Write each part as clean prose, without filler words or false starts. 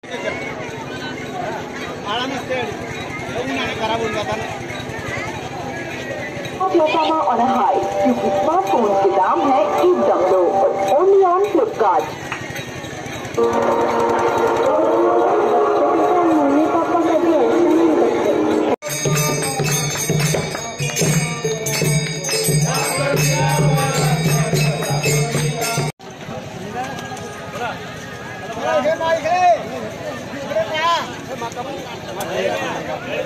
On हाई क्योंकि smartphone के दाम है एकदम लो और ओनली ऑन फ्लिपकार्ट। मम्मी पापा कभी ऐसा नहीं करते।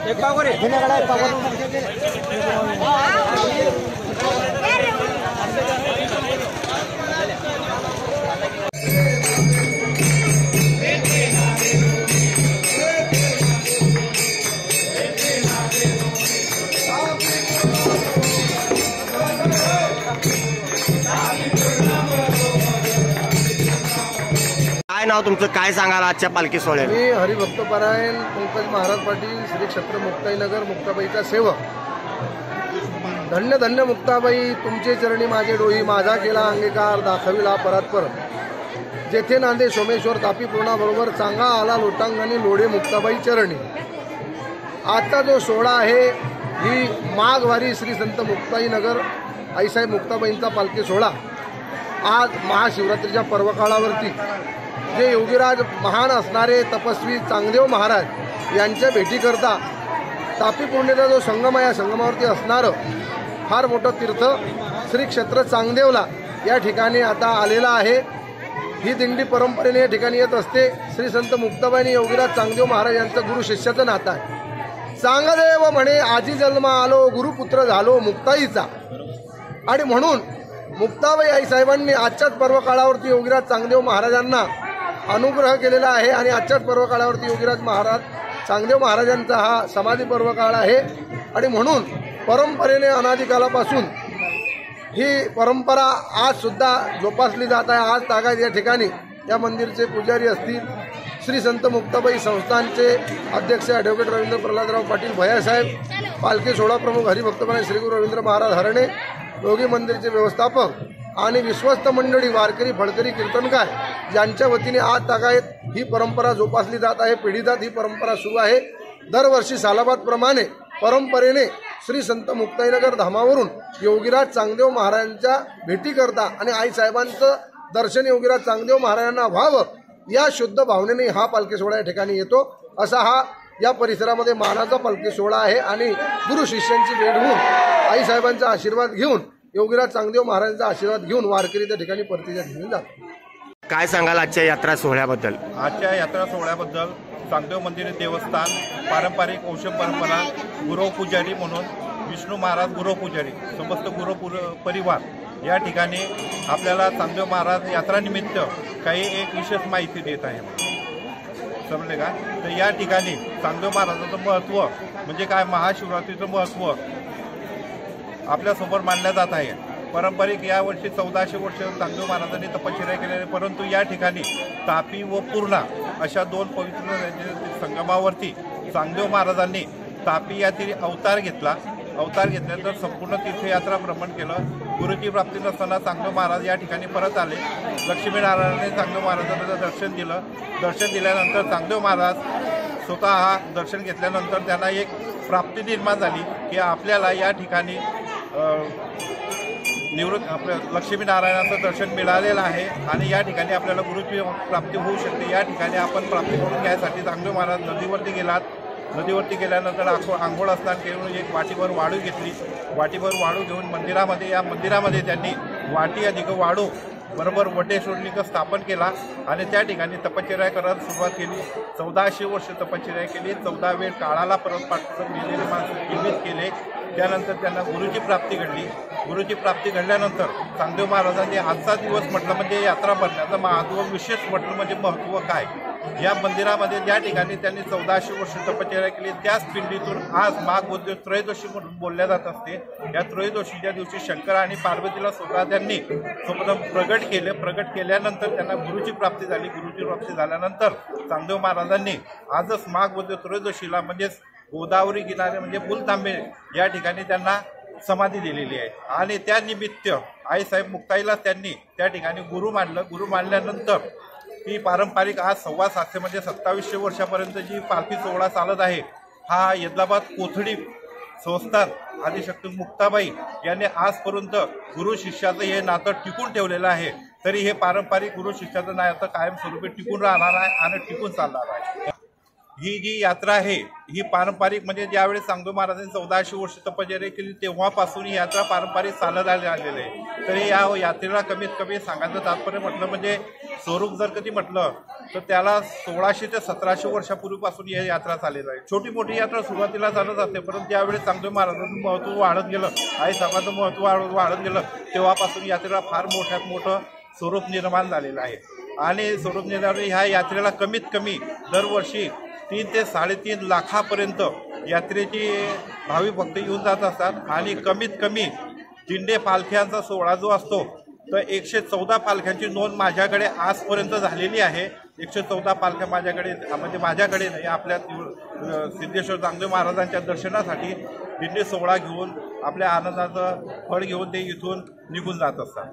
एक पाव करे काय नाव तुमचं, काय सांगाल आजच्या पालखी सोहळ्यात? मी हरिभक्तपरायण पंकज महाराज पाटील, श्री क्षेत्र मुक्ताईनगर, मुक्ताबाईचा सेवक। धन्य धन्य मुक्ताबाई, तुमचे चरणी माझे डोई, माझा केला अंगीकार, दाखविला परात्पर। जेथे नांदे सोमेश्वर तापी पूर्णा बरोबर, चांगा आला लोटांगणी, लोढे मुक्ताबाई चरणी। आजचा जो सोहळा आहे ही माघवारी श्री संत मुक्ताईनगर आईसाहेब मुक्ताबाईंचा पालखी सोहळा। आज महाशिवरात्रीच्या पर्वकाळावरती जे योगीराज महान असणारे तपस्वी चांगदेव महाराज यांच्या भेटीकरता तापी पुण्याचा जो संगम आहे या संगमावरती असणारं फार मोठं तीर्थ श्री क्षेत्र चांगदेवला या ठिकाणी आता आलेला आहे। ही दिंडी परंपरेने या ठिकाणी येत असते। श्री संत मुक्ताबाई आणि योगीराज चांगदेव महाराज यांचं गुरु शिष्याचं नातं आहे। चांगदेव म्हणे आजी जन्म आलो, गुरुपुत्र झालो मुक्ताईचा। आणि म्हणून मुक्ताबाई आई साहेबांनी आजच्याच पर्वकाळावरती योगीराज चांगदेव महाराजांना अनुग्रह केलेला आहे आणि आजच्याच पर्वकाळावरती योगीराज चांगदेव महाराजांचा हा समाधी पर्वकाळ आहे। आणि म्हणून परंपरेने अनादिकालापासून ही परंपरा आज सुद्धा जोपासली जात आहे। आज तागायत या ठिकाणी या मंदिरचे पुजारी असतील, श्री संत मुक्ताबाई संस्थानचे अध्यक्ष ॲडव्होकेट रवींद्र प्रल्हादराव पाटील भैयासाहेब, पालखी सोहळा प्रमुख हरिभक्तपरायण श्री गुरु रवींद्र महाराज हरणे, योगी मंदिरचे व्यवस्थापक आणि विश्वस्त मंडळी, वारकरी, फडकरी, कीर्तनकार यांच्या वतीने आज तागायत ही परंपरा जोपासली जात आहे। पिढीजात ही परंपरा सुरू आहे। दरवर्षी सालाबादप्रमाणे परंपरेने श्री संत मुक्ताईनगर धामावरून योगीराज चांगदेव महाराजांच्या भेटीकरता आणि आईसाहेबांचं दर्शन योगीराज चांगदेव महाराजांना व्हावं या शुद्ध भावनेने हा पालखी सोहळा या ठिकाणी येतो। असा हा या परिसरामध्ये मानाचा पालखी सोहळा आहे आणि गुरु शिष्यांची भेट होऊन आईसाहेबांचा आशीर्वाद घेऊन योगीराज चांगदेव महाराजांचा आशीर्वाद घेऊन वारकरी त्या ठिकाणी परतीच्या घेऊन जातात। काय सांगाल आजच्या यात्रा सोहळ्याबद्दल? आजच्या यात्रा सोहळ्याबद्दल चांगदेव मंदिर देवस्थान पारंपरिक वंश परंपरा गुरु पुजारी म्हणून विष्णू महाराज गुरु पुजारी समस्त गुरु परिवार या ठिकाणी आपल्याला चांगदेव महाराज यात्रानिमित्त काही एक विशेष माहिती देत आहे। समजले का? तर या ठिकाणी चांगदेव महाराजांचं महत्त्व म्हणजे काय, महाशिवरात्रीचं महत्त्व आपल्यासमोर मांडलं जात आहे। पारंपरिक यावर्षी 1400 वर्ष चांगदेव महाराजांनी तपश्चर्या केलेली, परंतु या ठिकाणी तापी व पूर्णा अशा दोन पवित्र संगमावरती चांगदेव महाराजांनी तापी यातील अवतार घेतल्यानंतर संपूर्ण तीर्थयात्रा भ्रमण केलं। गुरुची प्राप्ती नसताना चांगदेव महाराज या ठिकाणी परत आले। लक्ष्मीनारायणाने चांगदेव महाराजांना दर्शन दिलं। दर्शन दिल्यानंतर चांगदेव महाराज स्वतः दर्शन घेतल्यानंतर त्यांना एक प्राप्ती निर्माण झाली की आपल्याला या ठिकाणी आपल्या लक्ष्मीनारायणाचं दर्शन मिळालेलं आहे आणि या ठिकाणी आपल्याला गुरुची प्राप्ती होऊ शकते। या ठिकाणी आपण प्राप्ती करून घ्यायसाठी चांगदेव महाराज नदीवरती गेलात। नदीवरती गेल्यानंतर आंघोळ स्नान करून एक वाटीभर वाळू घेतली। वाटीभर वाळू घेऊन मंदिरामध्ये त्यांनी वाटी अधिक वाळू बरोबर वटेश्वरलिंग स्थापन केला आणि त्या ठिकाणी तपश्चर्या करायला सुरुवात केली। 1400 वर्ष तपश्चर्या केली। 14 वेळ काळाला परत पाठवून गेलेले माणसं जीवित केले। त्यानंतर त्यांना गुरुची प्राप्ती घडली। गुरुची प्राप्ती घडल्यानंतर चांगदेव महाराजांनी आजचा दिवस म्हटलं म्हणजे यात्रा भरण्याचं महत्त्व, विशेष म्हटलं म्हणजे महत्त्व काय, या मंदिरामध्ये ज्या ठिकाणी त्यांनी 1400 वर्ष तपश्चर्या केली त्याच पिंडीतून आज माघ वद्य त्रयोदशी म्हणून बोलल्या जात असते। या त्रयोदशीच्या दिवशी शंकर आणि पार्वतीला स्वतः त्यांनी स्वप्न प्रगट केले। प्रगट केल्यानंतर त्यांना गुरुची प्राप्ती झाली। गुरुची प्राप्ती झाल्यानंतर चांगदेव महाराजांनी आजच माघ वद्य त्रयोदशीला म्हणजेच गोदावरी किनारे म्हणजे बुलतांबे या ठिकाणी त्यांना समाधी दिलेली आहे आणि त्या निमित्त आईसाहेब मुक्ताईला त्यांनी त्या ठिकाणी गुरु मानलं. गुरु मानल्यानंतर ही पारंपरिक आज 750 म्हणजे 2700 वर्षापर्यंत जी पालखी सोहळा चालत आहे हा यदलाबाद कोथडी संस्थान आदिशक्ती मुक्ताबाई यांनी आजपर्यंत गुरु शिष्याचं हे नातं टिकून ठेवलेलं आहे. तरी हे पारंपरिक गुरु शिष्याचं नातं कायमस्वरूपी टिकून राहणार आहे आणि टिकून चालणार आहे. ही जी यात्रा आहे ही पारंपरिक म्हणजे ज्यावेळेस चांगदेव महाराजांनी 1400 वर्ष तपश्चर्या केली तेव्हापासून ही यात्रा पारंपरिक चालत आलेली आहे. तरी या यात्रेला कमीत कमी सांगायचं तात्पर्य म्हटलं म्हणजे स्वरूप जर कधी म्हटलं तर त्याला 1600 ते 1700 वर्षापूर्वीपासून ही यात्रा चाललेली आहे. छोटी मोठी यात्रा सुरुवातीला चालत असते, परंतु ज्यावेळेस चांगदेव महाराजांचं महत्त्व वाढत गेलं, आईसाहेबांचं महत्त्व वाढत गेलं तेव्हापासून यात्रेला फार मोठ्यात मोठं स्वरूप निर्माण झालेलं आहे. आणि स्वरूप निर्माण ह्या यात्रेला कमीत कमी दरवर्षी 3 ते 3.5 लाखापर्यंत यात्रेची भाविक भक्त येऊन जात असतात. आणि कमीत कमी दिंडे पालख्यांचा सोहळा जो असतो तर 114 पालख्यांची नोंद माझ्याकडे आजपर्यंत झालेली आहे. 114 पालख्या माझ्याकडे म्हणजे माझ्याकडे नाही, आपल्या सिद्धेश्वर चांगदेव महाराजांच्या दर्शनासाठी दिंडे सोहळा घेऊन आपल्या आनंदाचं फळ घेऊन ते इथून निघून जात असतात.